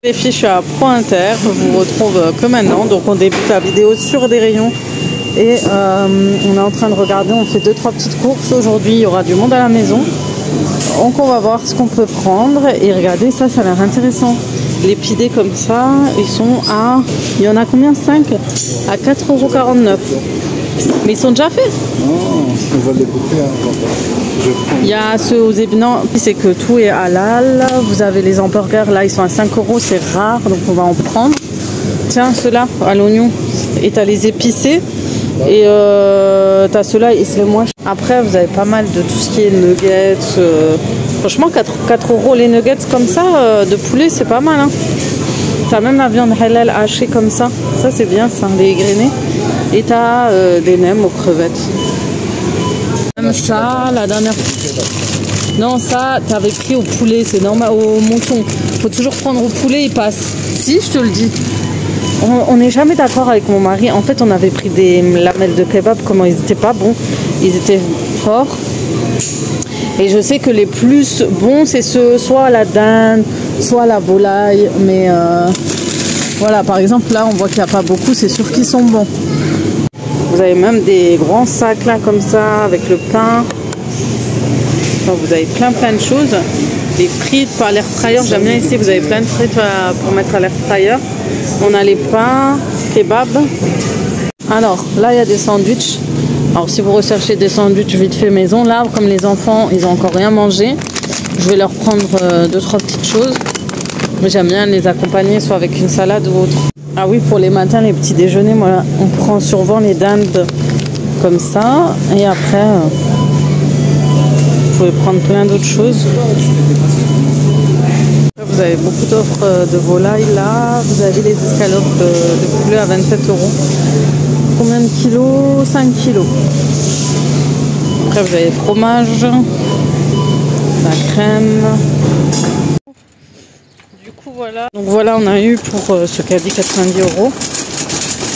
Les filles, je suis à Pro Inter, je vous retrouve que maintenant, donc on débute la vidéo sur des rayons et on est en train de regarder, on fait 2-3 petites courses. Aujourd'hui il y aura du monde à la maison, donc on va voir ce qu'on peut prendre et regardez, ça a l'air intéressant. Les pidés comme ça, ils sont à, il y en a combien? 5 à 4,49 €. Mais ils sont déjà faits. Non, on va les couper. Il y a ceux aux ébinants, c'est que tout est halal. Vous avez les hamburgers, là ils sont à 5 €, c'est rare, donc on va en prendre. Tiens, ceux-là à l'oignon. Et t'as les épicés. Et t'as ceux-là et c'est moins cher. Après, vous avez pas mal de tout ce qui est nuggets. Franchement, 4 € les nuggets comme ça, de poulet, c'est pas mal. Hein. T'as même la viande halal hachée comme ça. Ça, c'est bien, ça, les égrenés. Et t'as des nems aux crevettes. Même ça, la dernière... Non, ça, t'avais pris au poulet, c'est normal, au mouton. Faut toujours prendre au poulet, il passe. Si, je te le dis. On n'est jamais d'accord avec mon mari. En fait, on avait pris des lamelles de kebab, comment ils étaient pas bons. Ils étaient forts. Et je sais que les plus bons, c'est ceux, soit la dinde, soit la volaille. Mais voilà, par exemple, là, on voit qu'il n'y a pas beaucoup. C'est sûr qu'ils sont bons. Vous avez même des grands sacs là, comme ça, avec le pain. Enfin, vous avez plein de choses. Les frites par l'air fryer, j'aime bien ici. Vous avez plein de frites pour mettre à l'air fryer. On a les pains, kebab. Alors, là, il y a des sandwichs. Alors, si vous recherchez des sandwichs vite fait maison, là, comme les enfants, ils n'ont encore rien mangé, je vais leur prendre 2-3 petites choses. J'aime bien les accompagner, soit avec une salade ou autre. Ah oui, pour les matins, les petits déjeuners, moi, on prend souvent les dindes comme ça. Et après, vous pouvez prendre plein d'autres choses. Vous avez beaucoup d'offres de volaille là. Vous avez les escalopes de poulet à 27 €. Combien de kilos? 5 kilos. Après vous avez le fromage, la crème. Du coup voilà. Donc voilà, on a eu pour ce caddie 90 €.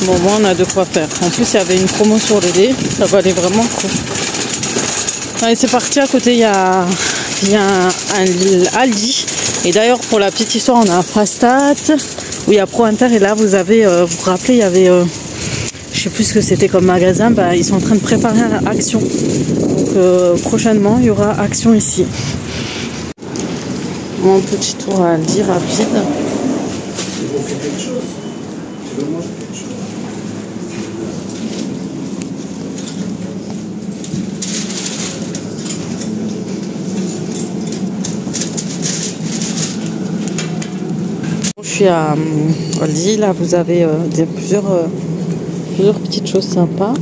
Bon, moi on a de quoi faire. En plus il y avait une promo sur les dés. Ça valait vraiment le coup. Allez, c'est parti. À côté il y a un Aldi. Et d'ailleurs, pour la petite histoire, on a un Fastat où il y a Pro Inter. Et là, vous avez, vous vous rappelez, il y avait, je sais plus ce que c'était comme magasin. Bah, ils sont en train de préparer une action. Donc, prochainement, il y aura action ici. Mon petit tour à Aldi rapide. Je suis à Aldi, là vous avez plusieurs petites choses sympas.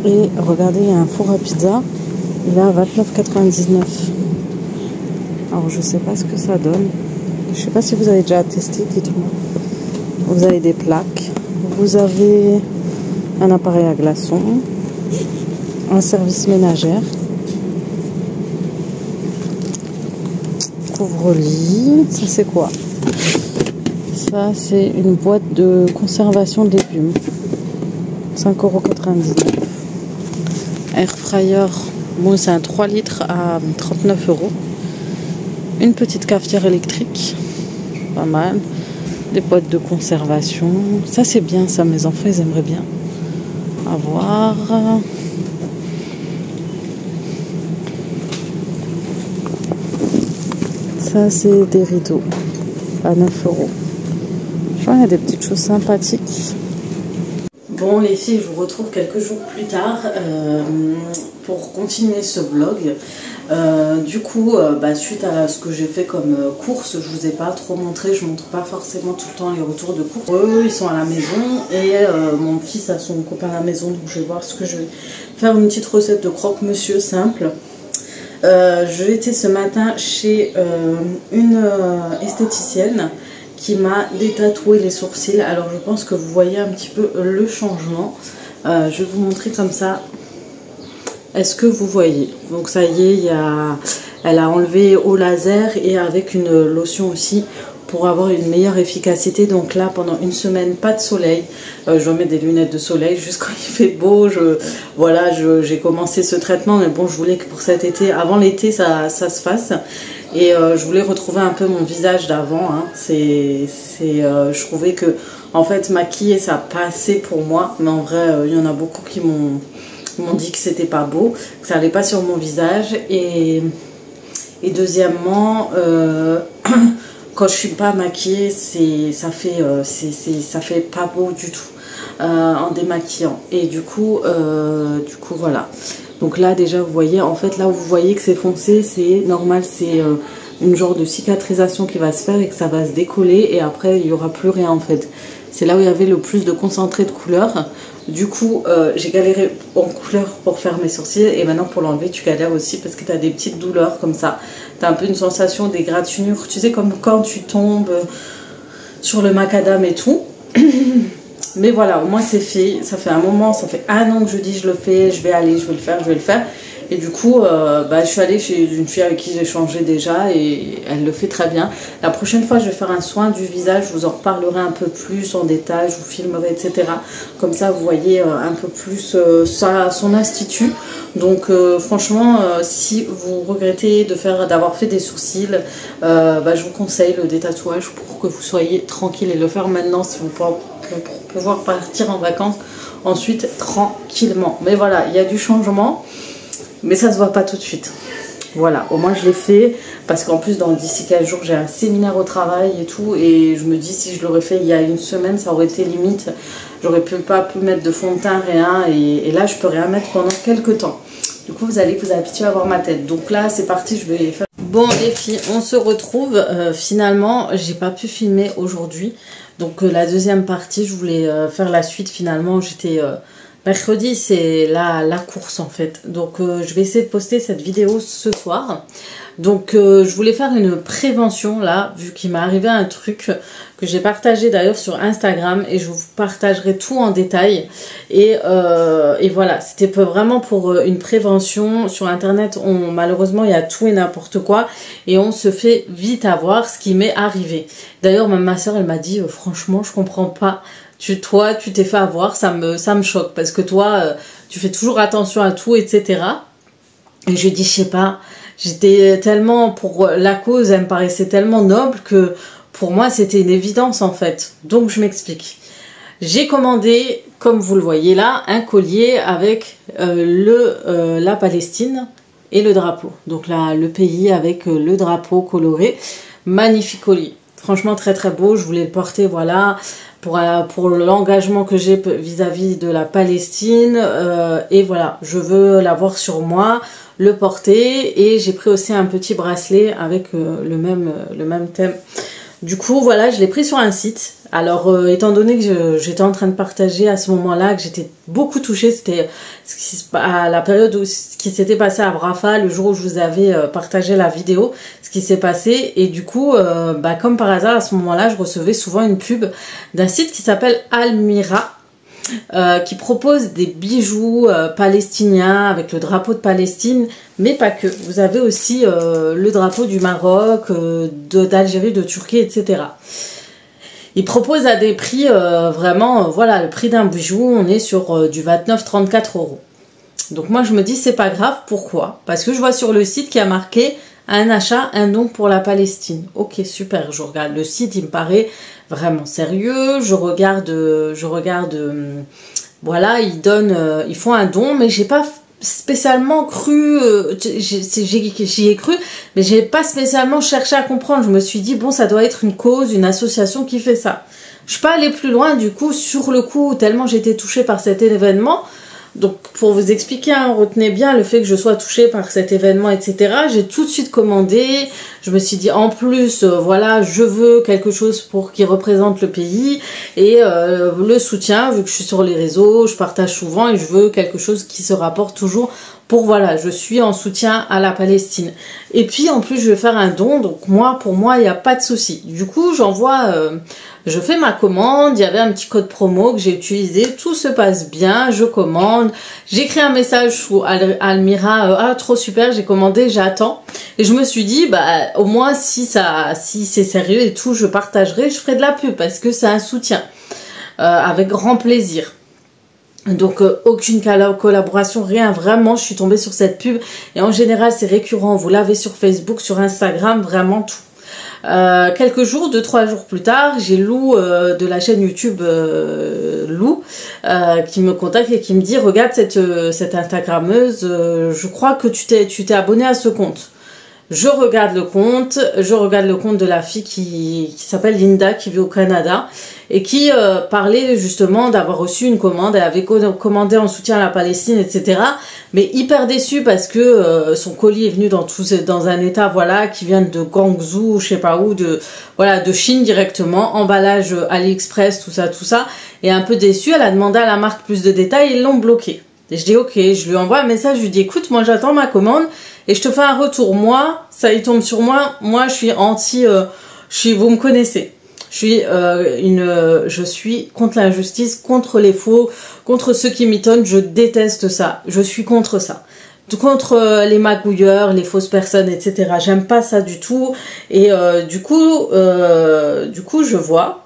Et regardez, il y a un four à pizza, il est à 29,99 €. Alors je sais pas ce que ça donne. Je sais pas si vous avez déjà testé, dites-moi. Vous avez des plaques, vous avez un appareil à glaçons, un service ménagère, couvre-lit, ça c'est quoi? Ça, c'est une boîte de conservation de légumes. 5,99 €. Air fryer, bon, c'est un 3 litres à 39 €. Une petite cafetière électrique. Pas mal. Des boîtes de conservation. Ça, c'est bien, ça. Mes enfants, ils aimeraient bien avoir. Ça, c'est des rideaux à 9 €. Il y a des petites choses sympathiques. Bon les filles, je vous retrouve quelques jours plus tard pour continuer ce vlog. Du coup, suite à ce que j'ai fait comme course, je vous ai pas trop montré, je montre pas forcément tout le temps les retours de course. Eux, ils sont à la maison et mon fils a son copain à la maison, donc je vais voir ce que je vais faire, une petite recette de croque-monsieur simple. J'ai été ce matin chez une esthéticienne qui m'a détatoué les sourcils. Alors je pense que vous voyez un petit peu le changement. Je vais vous montrer comme ça. Est-ce que vous voyez? Donc ça y est, elle a enlevé au laser et avec une lotion aussi pour avoir une meilleure efficacité. Donc là, pendant une semaine, pas de soleil. Je remets des lunettes de soleil juste quand il fait beau. Voilà, j'ai commencé ce traitement, mais bon, je voulais que pour cet été, avant l'été, ça se fasse. Et je voulais retrouver un peu mon visage d'avant. Hein. Je trouvais que, en fait, maquiller, ça passait pour moi. Mais en vrai, il y en a beaucoup qui m'ont dit que c'était pas beau, que ça allait pas sur mon visage. Et deuxièmement, quand je suis pas maquillée, ça fait pas beau du tout en démaquillant. Et du coup voilà. Donc là déjà vous voyez, en fait là où vous voyez que c'est foncé, c'est normal, c'est une genre de cicatrisation qui va se faire et que ça va se décoller et après il n'y aura plus rien en fait. C'est là où il y avait le plus de concentré de couleur. Du coup j'ai galéré en couleur pour faire mes sourcils et maintenant pour l'enlever tu galères aussi parce que tu as des petites douleurs comme ça. Tu as un peu une sensation d'égratignure, tu sais, comme quand tu tombes sur le macadam et tout. Mais voilà, au moins c'est fait, ça fait un moment, ça fait 1 an que je dis je le fais, je vais aller, je vais le faire. Et du coup, je suis allée chez une fille avec qui j'ai changé déjà et elle le fait très bien. La prochaine fois, je vais faire un soin du visage, je vous en reparlerai un peu plus en détail, je vous filmerai, etc. Comme ça, vous voyez un peu plus son institut. Donc franchement, si vous regrettez d'avoir fait des sourcils, je vous conseille le détatouage pour que vous soyez tranquille et le faire maintenant si vous pour pouvoir partir en vacances ensuite tranquillement. Mais voilà, il y a du changement. Mais ça se voit pas tout de suite. Voilà, au moins je l'ai fait. Parce qu'en plus, d'ici 15 jours, j'ai un séminaire au travail et tout. Et je me dis, si je l'aurais fait il y a 1 semaine, ça aurait été limite. J'aurais pas pu mettre de fond de teint, rien. Et là, je peux rien mettre pendant quelques temps. Du coup, vous allez vous habituer à voir ma tête. Donc là, c'est parti, je vais faire... Bon, les filles, on se retrouve. Finalement, j'ai pas pu filmer aujourd'hui. Donc la deuxième partie, je voulais faire la suite. Finalement, j'étais... mercredi, c'est la course en fait. Donc je vais essayer de poster cette vidéo ce soir. Donc je voulais faire une prévention là, vu qu'il m'est arrivé un truc que j'ai partagé d'ailleurs sur Instagram. Et je vous partagerai tout en détail. Et voilà, c'était vraiment pour une prévention. Sur Internet, malheureusement, il y a tout et n'importe quoi. Et on se fait vite avoir ce qui m'est arrivé. D'ailleurs, même ma soeur, elle m'a dit, franchement, je comprends pas. Toi, tu t'es fait avoir, ça me choque parce que toi, tu fais toujours attention à tout, etc. Et je dis, je sais pas, j'étais tellement pour la cause, elle me paraissait tellement noble que pour moi, c'était une évidence en fait. Donc, je m'explique. J'ai commandé, comme vous le voyez là, un collier avec la Palestine et le drapeau. Donc là, le pays avec le drapeau coloré. Magnifique collier. Franchement, très très beau. Je voulais le porter, voilà, pour l'engagement que j'ai vis-à-vis de la Palestine. Et voilà, je veux l'avoir sur moi, le porter. Et j'ai pris aussi un petit bracelet avec le même thème. Du coup, voilà, je l'ai pris sur un site. Alors, étant donné que j'étais en train de partager à ce moment-là, que j'étais beaucoup touchée, c'était à la période où ce qui s'était passé à Rafah, le jour où je vous avais partagé la vidéo, ce qui s'est passé. Et du coup, comme par hasard, à ce moment-là, je recevais souvent une pub d'un site qui s'appelle Almira, qui propose des bijoux palestiniens avec le drapeau de Palestine, mais pas que. Vous avez aussi le drapeau du Maroc, d'Algérie, de Turquie, etc. Ils proposent à des prix vraiment, voilà, le prix d'un bijou, on est sur du 29-34 €. Donc moi je me dis c'est pas grave, pourquoi? Parce que je vois sur le site qui a marqué un achat, un don pour la Palestine. Ok, super, je regarde le site, il me paraît vraiment sérieux, je regarde, voilà, ils font un don, mais j'ai pas spécialement cru, j'y ai cru, mais j'ai pas spécialement cherché à comprendre. Je me suis dit bon, ça doit être une cause, une association qui fait ça. Je suis pas allée plus loin du coup sur le coup, tellement j'étais touchée par cet événement. Donc pour vous expliquer, hein, retenez bien le fait que je sois touchée par cet événement, etc. J'ai tout de suite commandé. Je me suis dit en plus, voilà, je veux quelque chose qui représente le pays et le soutien, vu que je suis sur les réseaux, je partage souvent et je veux quelque chose qui se rapporte toujours pour, voilà, je suis en soutien à la Palestine. Et puis en plus je vais faire un don, donc pour moi il n'y a pas de souci. Du coup je fais ma commande, il y avait un petit code promo que j'ai utilisé, tout se passe bien, je commande, j'écris un message sous Almira, trop super, j'ai commandé, j'attends. Et je me suis dit, au moins si c'est sérieux et tout, je partagerai, je ferai de la pub parce que c'est un soutien, avec grand plaisir. Donc aucune collaboration, rien, vraiment je suis tombée sur cette pub et en général c'est récurrent, vous l'avez sur Facebook, sur Instagram, vraiment tout. Quelques jours, 2-3 jours plus tard, j'ai Lou de la chaîne YouTube Lou qui me contacte et qui me dit regarde cette Instagrammeuse, je crois que tu t'es abonné à ce compte. Je regarde le compte de la fille qui s'appelle Linda, qui vit au Canada et qui parlait justement d'avoir reçu une commande. Elle avait commandé en soutien à la Palestine, etc. Mais hyper déçue parce que son colis est venu dans un état, voilà, qui vient de Guangzhou, je sais pas où, de Chine directement, emballage AliExpress, tout ça. Et un peu déçue, elle a demandé à la marque plus de détails, ils l'ont bloqué. Et je dis ok, je lui envoie un message, je lui dis écoute, moi j'attends ma commande et je te fais un retour. Moi, ça il tombe sur moi, je suis vous me connaissez. Je suis contre l'injustice, contre les faux, contre ceux qui mitonnent, je déteste ça. Je suis contre ça. Contre les magouilleurs, les fausses personnes, etc. J'aime pas ça du tout. Et du coup, je vois.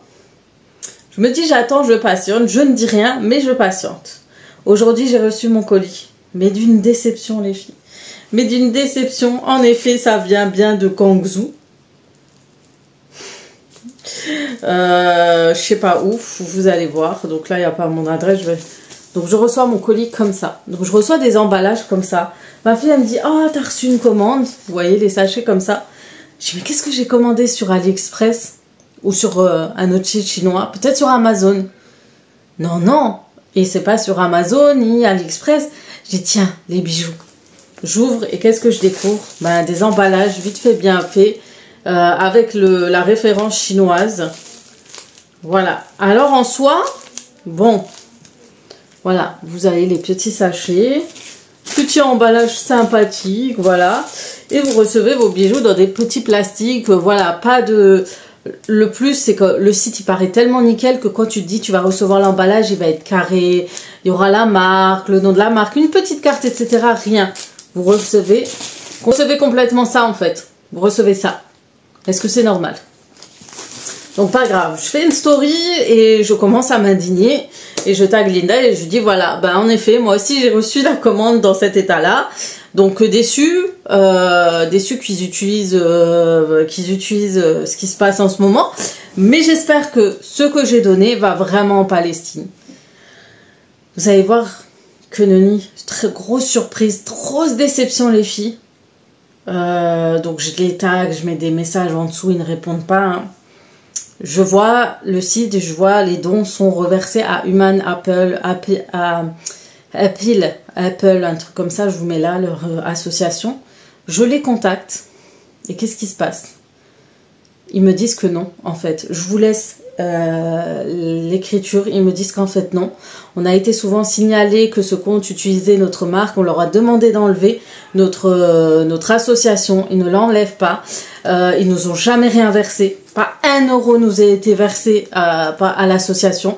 Je me dis j'attends, je patiente, je ne dis rien, mais je patiente. Aujourd'hui, j'ai reçu mon colis. Mais d'une déception, les filles. Mais d'une déception. En effet, ça vient bien de Guangzhou. Je sais pas où. Vous allez voir. Donc là, il n'y a pas mon adresse. Donc, je reçois mon colis comme ça. Donc, je reçois des emballages comme ça. Ma fille, elle me dit « Oh, t'as reçu une commande ?» Vous voyez, les sachets comme ça. Je dis « Mais qu'est-ce que j'ai commandé sur AliExpress ?» Ou sur un autre site chinois. Peut-être sur Amazon. Non. Et c'est pas sur Amazon ni AliExpress. Je dis tiens, les bijoux. J'ouvre et qu'est-ce que je découvre? Des emballages vite fait, bien fait, avec la référence chinoise. Voilà. Alors en soi, bon, voilà, vous avez les petits sachets, petit emballage sympathique, voilà, et vous recevez vos bijoux dans des petits plastiques, voilà, pas de... Le plus, c'est que le site, il paraît tellement nickel que quand tu te dis tu vas recevoir l'emballage, il va être carré, il y aura la marque, le nom de la marque, une petite carte, etc. Rien. Vous recevez complètement ça, en fait. Vous recevez ça. Est-ce que c'est normal? Donc, pas grave. Je fais une story et je commence à m'indigner et je tag Linda et je lui dis, voilà, en effet, moi aussi, j'ai reçu la commande dans cet état-là. Donc déçu qu'ils utilisent ce qui se passe en ce moment, mais j'espère que ce que j'ai donné va vraiment en Palestine. Vous allez voir que nenni, très grosse surprise, grosse déception les filles. Donc je les tag, je mets des messages en dessous, ils ne répondent pas. Hein. Je vois le site, je vois les dons sont reversés à Human Apple, un truc comme ça, je vous mets là, leur association. Je les contacte. Et qu'est-ce qui se passe? Ils me disent que non, en fait. Je vous laisse l'écriture. Ils me disent qu'en fait, non. On a été souvent signalé que ce compte utilisait notre marque. On leur a demandé d'enlever notre association. Ils ne l'enlèvent pas. Ils nous ont jamais rien versé. Pas 1 euro nous a été versé à l'association.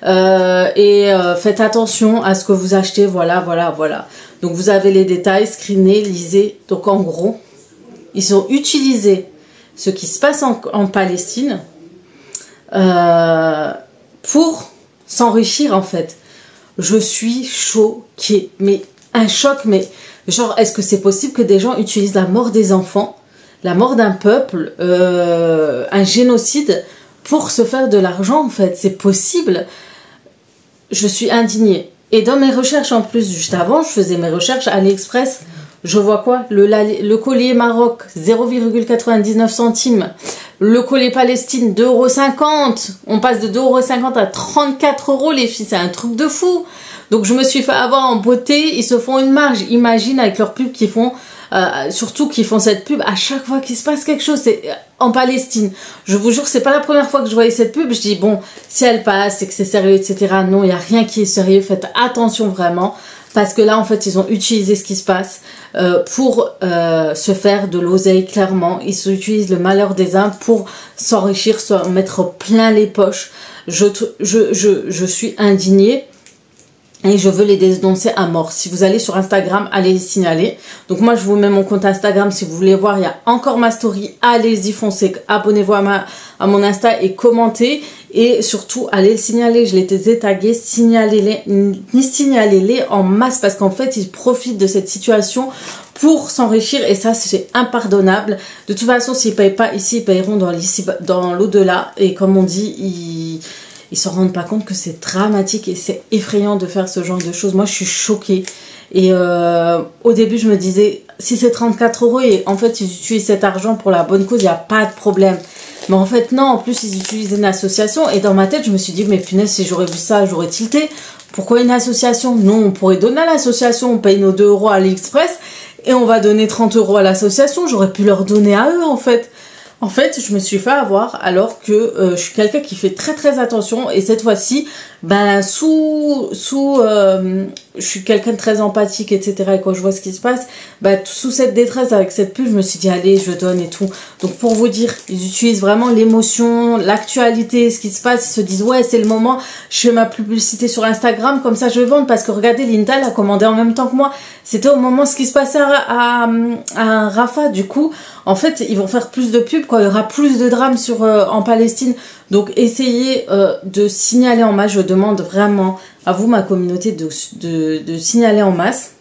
Faites attention à ce que vous achetez, voilà. Donc vous avez les détails, screenez, lisez. Donc en gros, ils ont utilisé ce qui se passe en Palestine pour s'enrichir en fait. Je suis choquée, mais un choc, mais genre est-ce que c'est possible que des gens utilisent la mort des enfants, la mort d'un peuple, un génocide pour se faire de l'argent en fait? C'est possible? Je suis indignée. Et dans mes recherches en plus, juste avant, je faisais mes recherches à AliExpress. Je vois quoi? Le collier Maroc, 0,99 centimes. Le collier Palestine, 2,50 €. On passe de 2,50 € à 34 € les filles. C'est un truc de fou. Donc je me suis fait avoir en beauté. Ils se font une marge. Imagine avec leur pub qu'ils font... surtout qu'ils font cette pub à chaque fois qu'il se passe quelque chose, c'est en Palestine. Je vous jure, c'est pas la première fois que je voyais cette pub. Je dis bon, si elle passe, c'est que c'est sérieux, etc. Non, il n'y a rien qui est sérieux. Faites attention vraiment, parce que là, en fait, ils ont utilisé ce qui se passe pour se faire de l'oseille. Clairement, ils utilisent le malheur des uns pour s'enrichir, se mettre plein les poches. Je suis indignée. Et je veux les dénoncer à mort. Si vous allez sur Instagram, allez les signaler. Donc moi, je vous mets mon compte Instagram. Si vous voulez voir, il y a encore ma story. Allez-y, foncez. Abonnez-vous à mon Insta et commentez. Et surtout, allez le signaler. Je les ai tagués. Signalez-les en masse. Parce qu'en fait, ils profitent de cette situation pour s'enrichir. Et ça, c'est impardonnable. De toute façon, s'ils ne payent pas ici, ils paieront dans l'au-delà. Et comme on dit, ils se rendent pas compte que c'est dramatique et c'est effrayant de faire ce genre de choses. Moi, je suis choquée. Et au début, je me disais, si c'est 34 € et en fait, ils utilisent cet argent pour la bonne cause, il n'y a pas de problème. Mais en fait, non. En plus, ils utilisent une association. Et dans ma tête, je me suis dit, mais punaise, si j'aurais vu ça, j'aurais tilté. Pourquoi une association? Non, on pourrait donner à l'association. On paye nos 2 € à AliExpress et on va donner 30 € à l'association. J'aurais pu leur donner à eux, en fait. En fait, je me suis fait avoir alors que je suis quelqu'un qui fait très très attention et cette fois-ci, ben je suis quelqu'un de très empathique, etc. Et quand je vois ce qui se passe, ben, sous cette détresse avec cette pub, je me suis dit allez, je donne et tout. Donc pour vous dire, ils utilisent vraiment l'émotion, l'actualité, ce qui se passe. Ils se disent ouais, c'est le moment, je fais ma publicité sur Instagram, comme ça je vais vendre parce que regardez, Linda a commandé en même temps que moi. C'était au moment ce qui se passait à Rafah. Du coup, en fait, ils vont faire plus de pubs quand il y aura plus de drames en Palestine. Donc, essayez de signaler en masse. Je demande vraiment à vous, ma communauté, de signaler en masse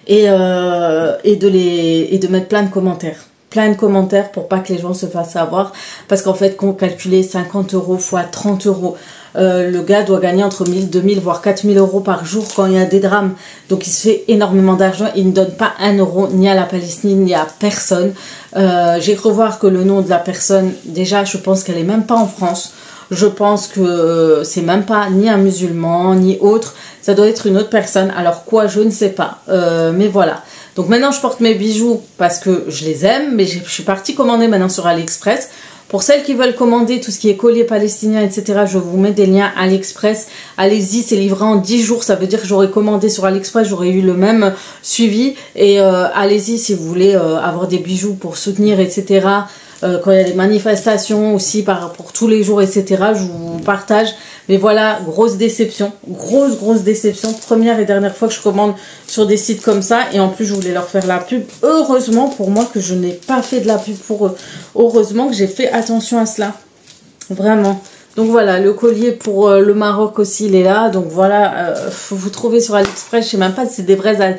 et de mettre plein de commentaires. Plein de commentaires pour pas que les gens se fassent avoir. Parce qu'en fait, quand on calcule 50 € fois 30 €, le gars doit gagner entre 1000, 2000, voire 4000 € par jour quand il y a des drames. Donc il se fait énormément d'argent. Il ne donne pas 1 € ni à la Palestine, ni à personne. J'ai cru voir que le nom de la personne, déjà, je pense qu'elle est même pas en France. Je pense que c'est même pas ni un musulman, ni autre. Ça doit être une autre personne. Alors quoi, je ne sais pas. Mais voilà. Donc maintenant, je porte mes bijoux parce que je les aime. Mais je suis partie commander maintenant sur AliExpress. Pour celles qui veulent commander tout ce qui est collier palestinien, etc., je vous mets des liens AliExpress. Allez-y, c'est livré en 10 jours. Ça veut dire que j'aurais commandé sur AliExpress, j'aurais eu le même suivi. Et allez-y si vous voulez avoir des bijoux pour soutenir, etc. Quand il y a des manifestations aussi pour tous les jours, etc., je vous partage. Mais voilà, grosse déception, grosse déception. Première et dernière fois que je commande sur des sites comme ça. Et en plus, je voulais leur faire la pub. Heureusement pour moi que je n'ai pas fait de la pub pour eux. Heureusement que j'ai fait attention à cela. Vraiment. Donc voilà, le collier pour le Maroc aussi, il est là. Donc voilà, faut vous trouver sur AliExpress. Je sais même pas si c'est des vrais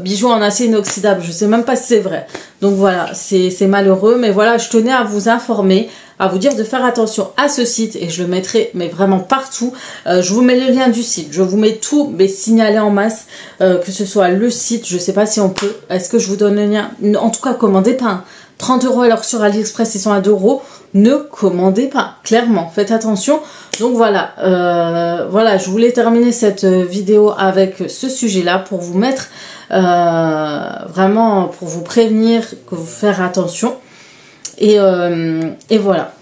bijoux en acier inoxydable. Je sais même pas si c'est vrai. Donc voilà, c'est malheureux. Mais voilà, je tenais à vous informer, à vous dire de faire attention à ce site. Et je le mettrai, mais vraiment partout. Je vous mets le lien du site. Je vous mets tout, mais signalé en masse. Que ce soit le site, je sais pas si on peut. Est-ce que je vous donne le lien? En tout cas, commandez pas. 30 € alors sur AliExpress, ils sont à 2 €. Ne commandez pas, clairement, faites attention. Donc voilà, voilà, je voulais terminer cette vidéo avec ce sujet-là pour vous mettre, vraiment pour vous prévenir, que vous faire attention. Et voilà.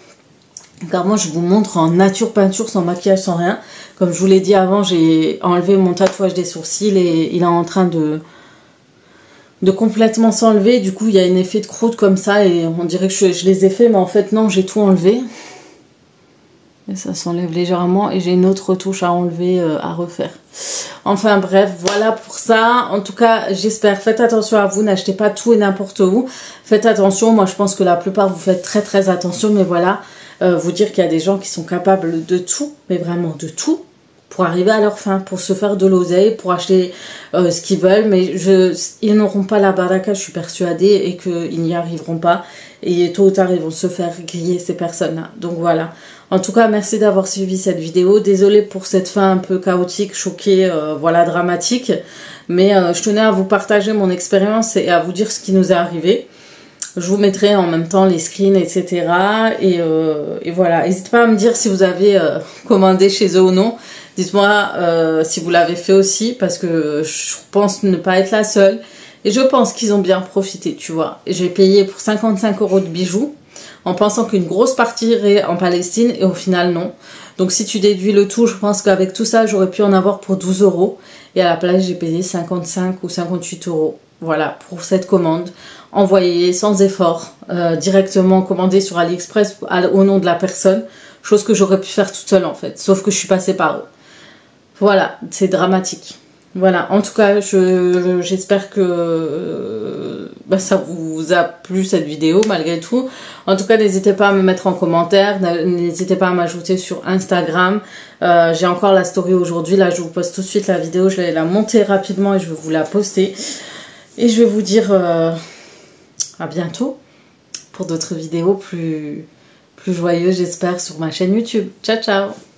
Car moi, je vous montre en nature peinture, sans maquillage, sans rien. Comme je vous l'ai dit avant, j'ai enlevé mon tatouage des sourcils et il est en train de complètement s'enlever. Du coup, il y a un effet de croûte comme ça et on dirait que je les ai fait, mais en fait, non, j'ai tout enlevé. Et ça s'enlève légèrement et j'ai une autre retouche à enlever, à refaire. Enfin bref, voilà pour ça. En tout cas, j'espère. Faites attention à vous, n'achetez pas tout et n'importe où. Faites attention, moi je pense que la plupart vous faites très attention, mais voilà, vous dire qu'il y a des gens qui sont capables de tout, mais vraiment de tout, pour arriver à leur fin, pour se faire de l'oseille, pour acheter ce qu'ils veulent, mais ils n'auront pas la baraka, je suis persuadée, et qu'ils n'y arriveront pas. Et tôt ou tard, ils vont se faire griller, ces personnes-là. Donc voilà. En tout cas, merci d'avoir suivi cette vidéo. Désolée pour cette fin un peu chaotique, choquée, voilà, dramatique. Mais je tenais à vous partager mon expérience et à vous dire ce qui nous est arrivé. Je vous mettrai en même temps les screens, etc. Et voilà. N'hésitez pas à me dire si vous avez commandé chez eux ou non. Dites-moi si vous l'avez fait aussi, parce que je pense ne pas être la seule. Et je pense qu'ils ont bien profité, tu vois. J'ai payé pour 55 € de bijoux, en pensant qu'une grosse partie irait en Palestine, et au final, non. Donc si tu déduis le tout, je pense qu'avec tout ça, j'aurais pu en avoir pour 12 €. Et à la place, j'ai payé 55 ou 58 €. Voilà, pour cette commande. Envoyée sans effort, directement commandée sur AliExpress au nom de la personne. Chose que j'aurais pu faire toute seule, en fait. Sauf que je suis passée par eux. Voilà, c'est dramatique. Voilà, en tout cas, j'espère que ça vous a plu cette vidéo malgré tout. En tout cas, n'hésitez pas à me mettre en commentaire, n'hésitez pas à m'ajouter sur Instagram. J'ai encore la story aujourd'hui, là je vous poste tout de suite la vidéo, je vais la monter rapidement et je vais vous la poster. Et je vais vous dire à bientôt pour d'autres vidéos plus joyeuses, j'espère, sur ma chaîne YouTube. Ciao, ciao!